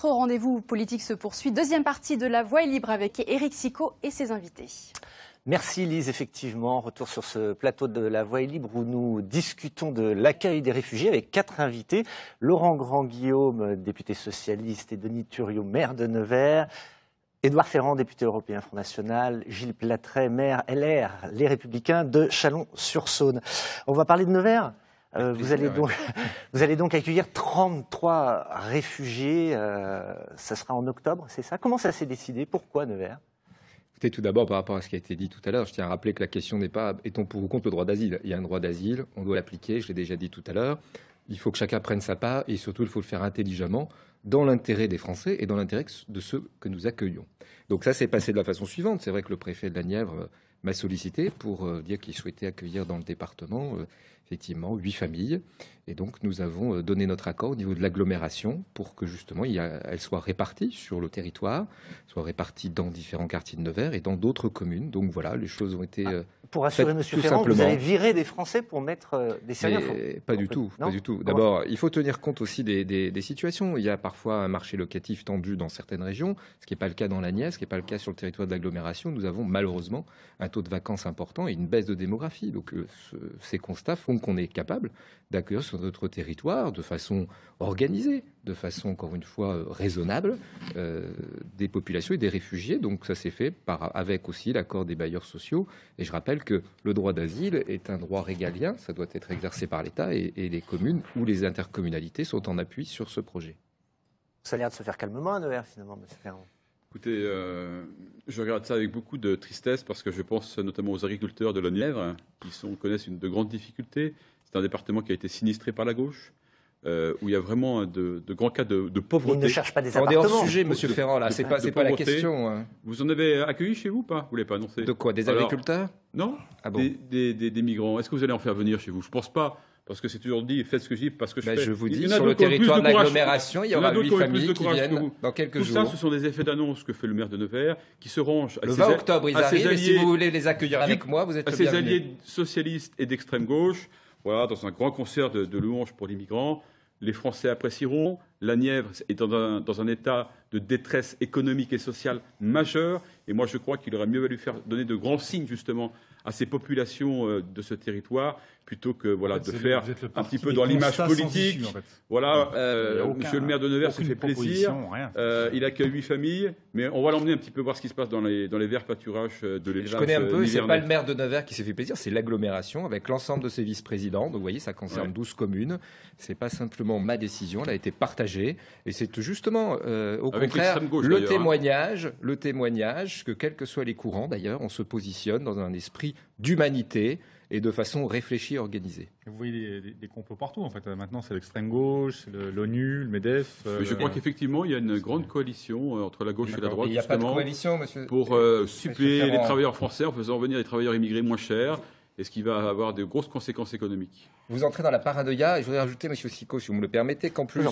Notre rendez-vous politique se poursuit. Deuxième partie de La Voix est libre avec Éric Sicot et ses invités. Merci Lise, effectivement, retour sur ce plateau de La Voix est libre où nous discutons de l'accueil des réfugiés avec 4 invités. Laurent Grand-Guillaume, député socialiste, et Denis Thuriot, maire de Nevers. Édouard Ferrand, député européen Front National. Gilles Platret, maire LR, Les Républicains de Chalon-sur-Saône. On va parler de Nevers. Vous allez donc accueillir 33 réfugiés. Ça sera en octobre, c'est ça? Comment ça s'est décidé? Pourquoi Nevers? Tout d'abord, par rapport à ce qui a été dit tout à l'heure, je tiens à rappeler que la question n'est pas est-on pour ou contre le droit d'asile. Il y a un droit d'asile, on doit l'appliquer, je l'ai déjà dit tout à l'heure. Il faut que chacun prenne sa part et surtout, il faut le faire intelligemment, dans l'intérêt des Français et dans l'intérêt de ceux que nous accueillons. Donc ça s'est passé de la façon suivante. C'est vrai que le préfet de la Nièvre m'a sollicité pour dire qu'il souhaitait accueillir dans le département effectivement 8 familles. Et donc nous avons donné notre accord au niveau de l'agglomération pour que justement elle soit répartie sur le territoire, soit répartie dans différents quartiers de Nevers et dans d'autres communes. Donc voilà, les choses ont été pour assurer M. Ferrand, vous allez virer des Français pour mettre des Syriens? Pas du tout. D'abord, il faut tenir compte aussi des situations. Il y a parfois un marché locatif tendu dans certaines régions, ce qui n'est pas le cas dans la Nièvre, ce qui n'est pas le cas sur le territoire de l'agglomération. Nous avons malheureusement un taux de vacances important et une baisse de démographie. Donc ces constats font qu'on est capable d'accueillir sur notre territoire de façon organisée, de façon encore une fois raisonnable, des populations et des réfugiés. Donc ça s'est fait avec aussi l'accord des bailleurs sociaux. Et je rappelle que le droit d'asile est un droit régalien, ça doit être exercé par l'État et les communes ou les intercommunalités sont en appui sur ce projet. Ça a l'air de se faire calmement à Nevers finalement, M. Ferrand. Écoutez, je regarde ça avec beaucoup de tristesse parce que je pense notamment aux agriculteurs de la Nièvre qui connaissent de grandes difficultés. C'est un département qui a été sinistré par la gauche, où il y a vraiment de grands cas de pauvreté. Ils ne cherchent pas des appartements. On est hors sujet, M. Ferrand, là, c'est pas la question. Hein. Vous en avez accueilli chez vous ou pas? Vous ne l'avez pas annoncé? De quoi? Des agriculteurs? Non, bon. des migrants. Est-ce que vous allez en faire venir chez vous? Je ne pense pas. Parce que c'est toujours dit, faites ce que je dis, parce que je fais. Je vous dis, sur le territoire de l'agglomération, il y aura 8 familles qui viennent dans quelques jours. Tout ça, ce sont des effets d'annonce que fait le maire de Nevers, qui se range à le 20 octobre, ils arrivent, et si vous voulez les accueillir avec moi, vous êtes le bienvenu. À ses alliés socialistes et d'extrême gauche, voilà, dans un grand concert de louanges pour les migrants. Les Français apprécieront. La Nièvre est dans un état de détresse économique et sociale majeure. Et moi, je crois qu'il aurait mieux valu donner de grands signes, justement, à ces populations de ce territoire, plutôt que de faire un petit peu dans l'image politique. Issue, en fait. Voilà, monsieur le maire de Nevers se fait plaisir. Il accueille 8 familles, mais on va l'emmener un petit peu voir ce qui se passe dans les verts pâturages de l'élevage. Je connais un peu, c'est pas le maire de Nevers qui s'est fait plaisir, c'est l'agglomération avec l'ensemble de ses vice-présidents. Donc vous voyez, ça concerne 12 communes. C'est pas simplement ma décision, elle a été partagée. Et c'est justement, au contraire, le témoignage que, quels que soient les courants d'ailleurs, on se positionne dans un esprit d'humanité et de façon réfléchie et organisée. Vous voyez des complots partout, en fait. Maintenant, c'est l'extrême gauche, l'ONU, le MEDEF. Mais je crois qu'effectivement, il y a une grande coalition entre la gauche et la droite, il n'y a pas de coalition, monsieur. Pour suppléer les travailleurs français en faisant venir les travailleurs immigrés moins chers, et ce qui va avoir de grosses conséquences économiques. Vous entrez dans la paranoïa, et je voudrais rajouter, monsieur Sicot, si vous me le permettez, qu'en plus,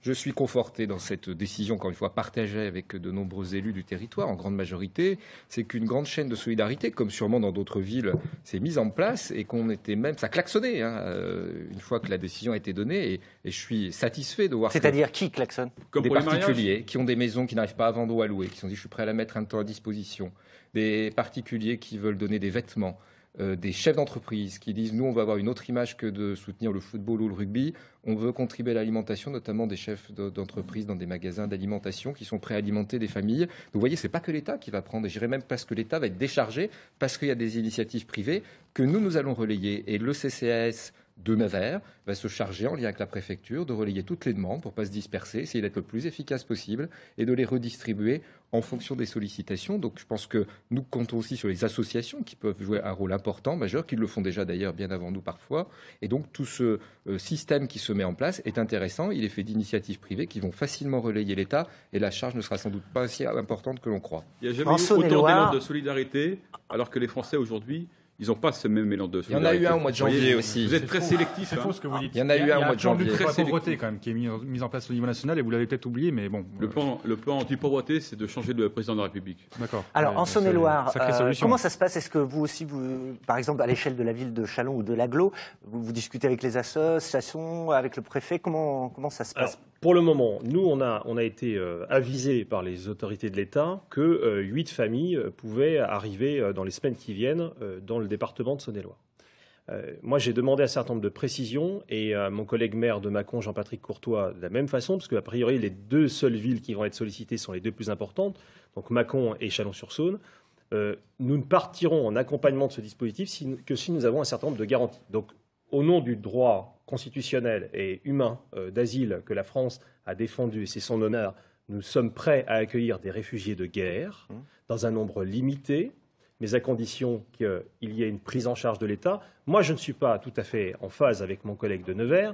je suis conforté dans cette décision, encore une fois, partagée avec de nombreux élus du territoire, en grande majorité. C'est qu'une grande chaîne de solidarité, comme sûrement dans d'autres villes, s'est mise en place et qu'on était même... Ça klaxonnait, une fois que la décision a été donnée. Et je suis satisfait de voir... C'est-à-dire qui klaxonne? Des particuliers qui ont des maisons qui n'arrivent pas à vendre ou à louer, qui se sont dit, je suis prêt à la mettre un temps à disposition. Des particuliers qui veulent donner des vêtements. Des chefs d'entreprise qui disent nous on va avoir une autre image que de soutenir le football ou le rugby, on veut contribuer à l'alimentation, notamment des chefs d'entreprise dans des magasins d'alimentation qui sont prêts à alimenter des familles. Donc vous voyez, c'est pas que l'État qui va prendre, et je dirais même parce que l'État va être déchargé, parce qu'il y a des initiatives privées que nous allons relayer, et le CCAS de Nevers va se charger, en lien avec la préfecture, de relayer toutes les demandes pour ne pas se disperser, essayer d'être le plus efficace possible et de les redistribuer en fonction des sollicitations. Donc je pense que nous comptons aussi sur les associations qui peuvent jouer un rôle important, majeur, qui le font déjà d'ailleurs bien avant nous parfois. Et donc tout ce système qui se met en place est intéressant. Il est fait d'initiatives privées qui vont facilement relayer l'État et la charge ne sera sans doute pas aussi importante que l'on croit. Il n'y a jamais eu autant d'élan de solidarité alors que les Français aujourd'hui ils n'ont pas ce même élan de solidarité. Il y en a eu un au mois de janvier aussi. Vous êtes très sélectif. C'est faux ce que vous dites. Il y en a eu un au mois de janvier. Il y a un plan de pauvreté quand même qui est mis en place au niveau national et vous l'avez peut-être oublié, mais bon. Le plan anti-pauvreté, c'est de changer de président de la République. D'accord. Alors en Saône-et-Loire, comment ça se passe? Est-ce que vous aussi, par exemple, à l'échelle de la ville de Châlons ou de l'Agglo, vous discutez avec les associations, avec le préfet? Comment ça se passe? Pour le moment, nous, on a été avisés par les autorités de l'État que 8 familles pouvaient arriver dans les semaines qui viennent dans le département de Saône-et-Loire. Moi, j'ai demandé un certain nombre de précisions et mon collègue maire de Mâcon, Jean-Patrick Courtois, de la même façon, parce qu'a priori, les 2 seules villes qui vont être sollicitées sont les 2 plus importantes, donc Mâcon et Chalon-sur-Saône. Nous ne partirons en accompagnement de ce dispositif que si nous avons un certain nombre de garanties. Donc, au nom du droit constitutionnel et humain d'asile que la France a défendu, et c'est son honneur, nous sommes prêts à accueillir des réfugiés de guerre dans un nombre limité, mais à condition qu'il y ait une prise en charge de l'État. Moi, je ne suis pas tout à fait en phase avec mon collègue de Nevers,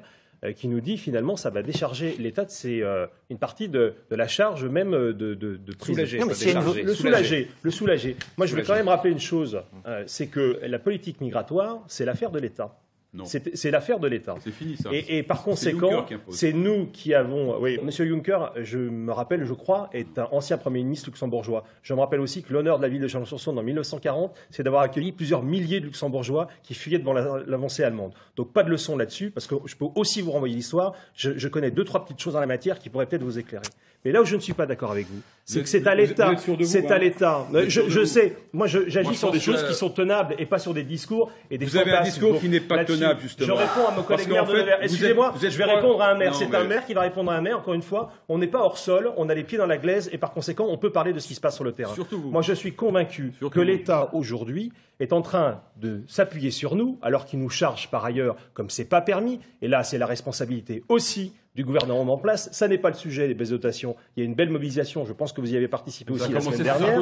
qui nous dit finalement ça va décharger l'État de une partie de la charge même de prise. Le soulager. Moi, je voulais quand même rappeler une chose, c'est que la politique migratoire, c'est l'affaire de l'État. C'est l'affaire de l'État. C'est fini, ça. Et par conséquent, c'est nous qui avons... Oui, M. Juncker, je me rappelle, je crois, est un ancien Premier ministre luxembourgeois. Je me rappelle aussi que l'honneur de la ville de Chalon-sur-Saône en 1940, c'est d'avoir accueilli plusieurs milliers de luxembourgeois qui fuyaient devant l'avancée allemande. Donc pas de leçon là-dessus, parce que je peux aussi vous renvoyer l'histoire. Je connais 2-3 petites choses dans la matière qui pourraient peut-être vous éclairer. Mais là où je ne suis pas d'accord avec vous, c'est que c'est à l'État. C'est à l'État. Je sais. Moi, j'agis sur des choses qui sont tenables et pas sur des discours et des fantasmes. Vous avez un discours qui n'est pas tenable, justement. Je réponds à mon collègue maire de Nevers. Excusez-moi, je vais répondre à un maire. C'est un maire qui va répondre à un maire. Encore une fois, on n'est pas hors sol, on a les pieds dans la glaise et par conséquent, on peut parler de ce qui se passe sur le terrain. Moi, je suis convaincu que l'État, aujourd'hui, est en train de s'appuyer sur nous, alors qu'il nous charge par ailleurs comme c'est pas permis. Et là, c'est la responsabilité aussi du gouvernement en place. Ça n'est pas le sujet des baisses de dotations. Il y a une belle mobilisation. Je pense que vous y avez participé aussi la semaine dernière.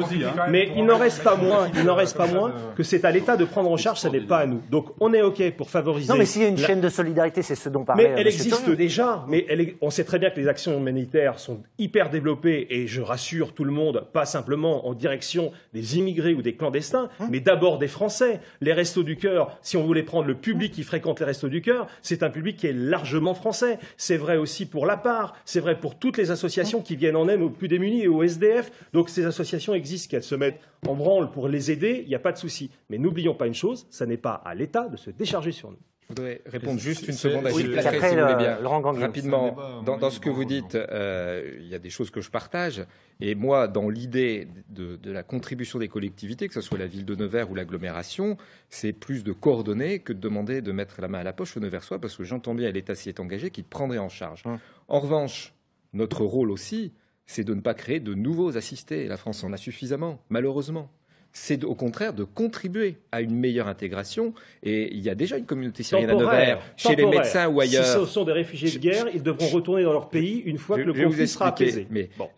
Mais il n'en reste pas moins que c'est à l'État de prendre en charge. Ça n'est pas à nous. Donc on est OK pour favoriser. Non, mais s'il y a une chaîne de solidarité, c'est ce dont parlait. Mais elle existe déjà. Mais on sait très bien que les actions humanitaires sont hyper développées. Et je rassure tout le monde, pas simplement en direction des immigrés ou des clandestins, mais d'abord des Français. Les Restos du Cœur, si on voulait prendre le public qui fréquente les Restos du Cœur, c'est un public qui est largement français. C'est vrai aussi pour la part, c'est vrai pour toutes les associations qui viennent en aide aux plus démunis et aux SDF. Donc ces associations existent, qu'elles se mettent en branle pour les aider, il n'y a pas de souci. Mais n'oublions pas une chose, ça n'est pas à l'État de se décharger sur nous. Je voudrais répondre juste une seconde à Gilles Plaquet, si vous voulez bien. Rapidement, dans ce que vous dites, il y a des choses que je partage. Et moi, dans l'idée de la contribution des collectivités, que ce soit la ville de Nevers ou l'agglomération, c'est plus de coordonner que de demander de mettre la main à la poche aux Neversois, parce que j'entends bien, l'État s'y est engagé, qu'il prendrait en charge. En revanche, notre rôle aussi, c'est de ne pas créer de nouveaux assistés. La France en a suffisamment, malheureusement. C'est au contraire de contribuer à une meilleure intégration. Et il y a déjà une communauté syrienne à Nevers, chez les médecins ou ailleurs. Si ce sont des réfugiés de guerre, ils devront retourner dans leur pays une fois que le conflit sera apaisé.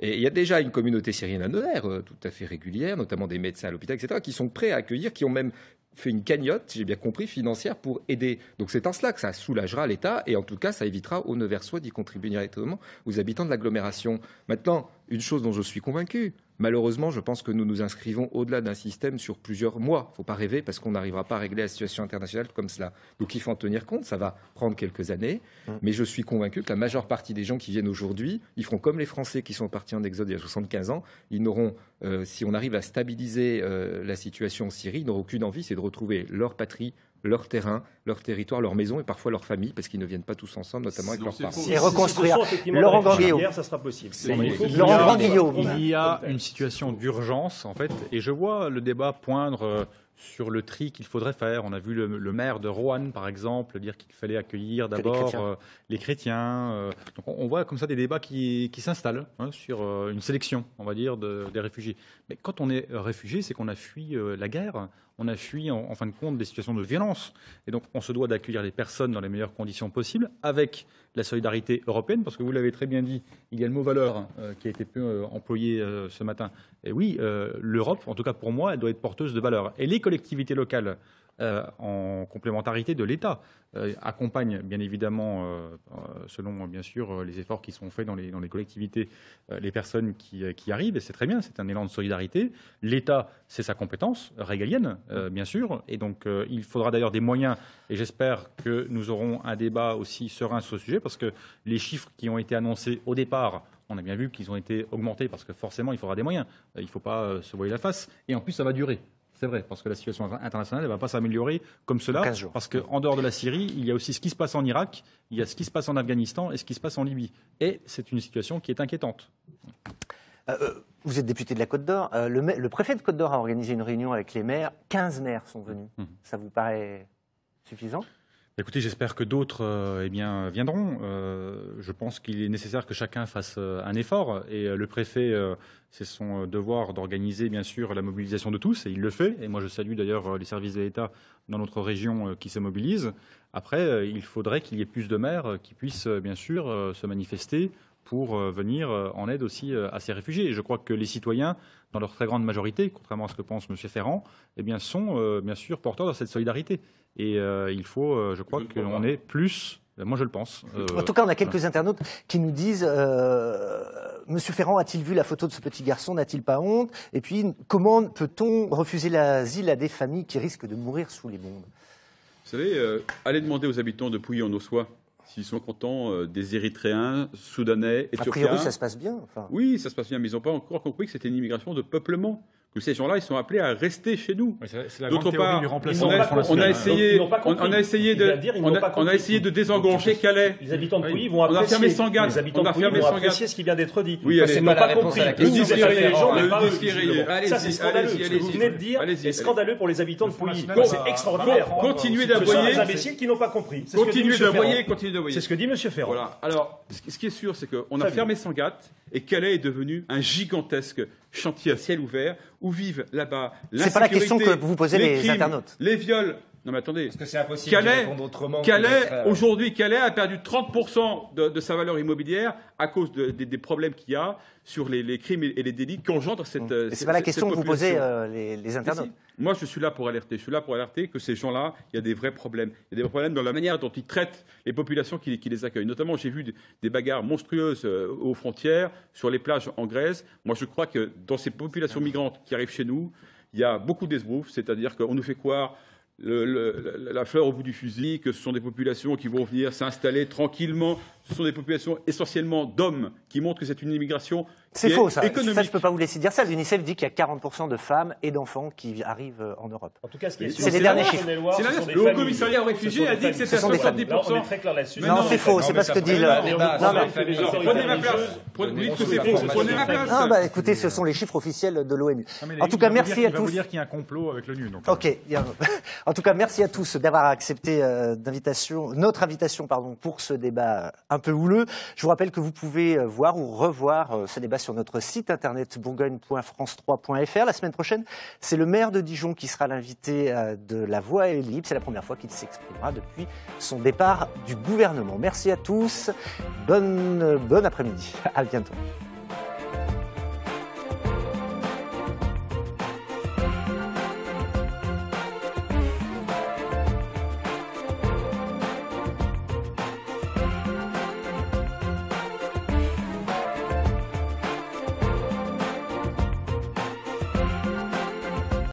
Et il y a déjà une communauté syrienne à Nevers, tout à fait régulière, notamment des médecins à l'hôpital, etc., qui sont prêts à accueillir, qui ont même fait une cagnotte, si j'ai bien compris, financière pour aider. Donc c'est en cela que ça soulagera l'État et en tout cas ça évitera aux Neversois d'y contribuer directement, aux habitants de l'agglomération. Maintenant, une chose dont je suis convaincu, malheureusement, je pense que nous nous inscrivons au-delà d'un système sur plusieurs mois. Il ne faut pas rêver parce qu'on n'arrivera pas à régler la situation internationale comme cela. Donc il faut en tenir compte, ça va prendre quelques années. Mais je suis convaincu que la majeure partie des gens qui viennent aujourd'hui, ils feront comme les Français qui sont partis en exode il y a 75 ans. Ils n'auront, si on arrive à stabiliser la situation en Syrie, ils n'auront aucune envie, c'est de retrouver leur patrie, leur terrain, leur territoire, leur maison et parfois leur famille, parce qu'ils ne viennent pas tous ensemble, notamment avec leurs parents. Et reconstruire. Laurent Grandguillaume. Ça sera possible. Laurent Grandguillaume. Il y a une situation d'urgence, en fait, et je vois le débat poindre sur le tri qu'il faudrait faire. On a vu le maire de Roanne, par exemple, dire qu'il fallait accueillir d'abord les chrétiens. Donc on voit comme ça des débats qui s'installent sur une sélection, on va dire, des réfugiés. Mais quand on est réfugié, c'est qu'on a fui la guerre, on a fui en fin de compte des situations de violence. Et donc on se doit d'accueillir les personnes dans les meilleures conditions possibles, avec la solidarité européenne, parce que vous l'avez très bien dit, il y a le mot valeur qui a été peu employé ce matin. Et oui, l'Europe, en tout cas pour moi, elle doit être porteuse de valeurs. Et les collectivités locales, en complémentarité de l'État, accompagnent bien évidemment, selon bien sûr les efforts qui sont faits dans les collectivités, les personnes qui arrivent, et c'est très bien, c'est un élan de solidarité. L'État, c'est sa compétence régalienne, bien sûr, et donc il faudra d'ailleurs des moyens, et j'espère que nous aurons un débat aussi serein sur ce sujet, parce que les chiffres qui ont été annoncés au départ, on a bien vu qu'ils ont été augmentés, parce que forcément il faudra des moyens, il ne faut pas se voiler la face, et en plus ça va durer. C'est vrai, parce que la situation internationale ne va pas s'améliorer comme cela. 15 jours. Parce qu'en dehors de la Syrie, il y a aussi ce qui se passe en Irak, il y a ce qui se passe en Afghanistan et ce qui se passe en Libye. Et c'est une situation qui est inquiétante. Vous êtes député de la Côte d'Or. Le préfet de Côte d'Or a organisé une réunion avec les maires. 15 maires sont venus. Ça vous paraît suffisant ? Écoutez, j'espère que d'autres viendront. Je pense qu'il est nécessaire que chacun fasse un effort. Et le préfet, c'est son devoir d'organiser, bien sûr, la mobilisation de tous. Et il le fait. Et moi, je salue d'ailleurs les services de l'État dans notre région qui se mobilisent. Après, il faudrait qu'il y ait plus de maires qui puissent, bien sûr, se manifester pour venir en aide aussi à ces réfugiés. Et je crois que les citoyens, dans leur très grande majorité, contrairement à ce que pense M. Ferrand, sont bien sûr porteurs de cette solidarité. Et il faut, je crois, qu'on ait plus. Moi, je le pense. En tout cas, on a quelques internautes qui nous disent Monsieur Ferrand a-t-il vu la photo de ce petit garçon? N'a-t-il pas honte? Et puis, comment peut-on refuser l'asile à des familles qui risquent de mourir sous les bombes? Vous savez, allez demander aux habitants de Pouilly-en-Ossois s'ils sont contents des Érythréens, Soudanais, Éthiopiens. A priori, ça se passe bien. Enfin... Oui, ça se passe bien, mais ils n'ont pas encore compris que c'était une immigration de peuplement. Que ces gens-là, ils sont appelés à rester chez nous. Oui, c'est la grande théorie du remplacement. On a essayé de désengorger Calais. Les habitants de Pouilly vont apprécier. On a fermé Sangatte. Les habitants de Pouilly vont apprécier ce qui vient d'être dit. Oui, c'est pas compris. Les gens n'ont pas ça, c'est scandaleux. Ce que vous venez de dire est scandaleux pour les habitants de Pouilly. C'est extraordinaire. Continuez d'aboyer. d'aboyer. Les imbéciles qui n'ont pas compris. Continuez d'aboyer. C'est ce que dit M. Ferrand. Voilà. Alors, ce qui est sûr, c'est qu'on a fermé Sangatte et Calais est devenu un gigantesque chantier à ciel ouvert où vivent là-bas l'insécurité. C'est pas la question que vous posez les internautes. Les viols. Non mais attendez. Parce que c'est impossible de répondre autrement. Aujourd'hui, Calais a perdu 30% de sa valeur immobilière à cause des problèmes qu'il y a sur les crimes et les délits qu'engendre cette. C'est pas la question que vous posez les internautes. Moi, je suis là pour alerter. Je suis là pour alerter que ces gens-là, il y a des vrais problèmes. Il y a des problèmes dans la manière dont ils traitent les populations qui les accueillent. Notamment, j'ai vu des bagarres monstrueuses aux frontières, sur les plages en Grèce. Moi, je crois que dans ces populations migrantes qui arrivent chez nous, il y a beaucoup d'esbroufs, c'est-à-dire qu'on nous fait croire la fleur au bout du fusil, que ce sont des populations qui vont venir s'installer tranquillement. Ce sont des populations essentiellement d'hommes qui montrent que c'est une immigration c'est faux, ça. économique. Ça, je ne peux pas vous laisser dire ça. L'UNICEF dit qu'il y a 40% de femmes et d'enfants qui arrivent en Europe. En tout cas, c'est les derniers chiffres. Le Haut Commissariat aux réfugiés a dit que c'était à 70%. On est très clair là-dessus. Non, c'est faux. C'est pas ce que dit le... Prenez ma place. Prenez ma place. Ah, bah, écoutez, ce sont les chiffres officiels de l'ONU. En tout cas, merci à tous. Il va vous dire qu'il y a un complot avec l'ONU. Ok. En tout cas, merci à tous d'avoir accepté notre invitation pour ce débat un peu houleux. Je vous rappelle que vous pouvez voir ou revoir ce débat sur notre site internet bourgogne.france3.fr. La semaine prochaine, c'est le maire de Dijon qui sera l'invité de La Voix est libre. C'est la première fois qu'il s'exprimera depuis son départ du gouvernement. Merci à tous. Bon après-midi. À bientôt.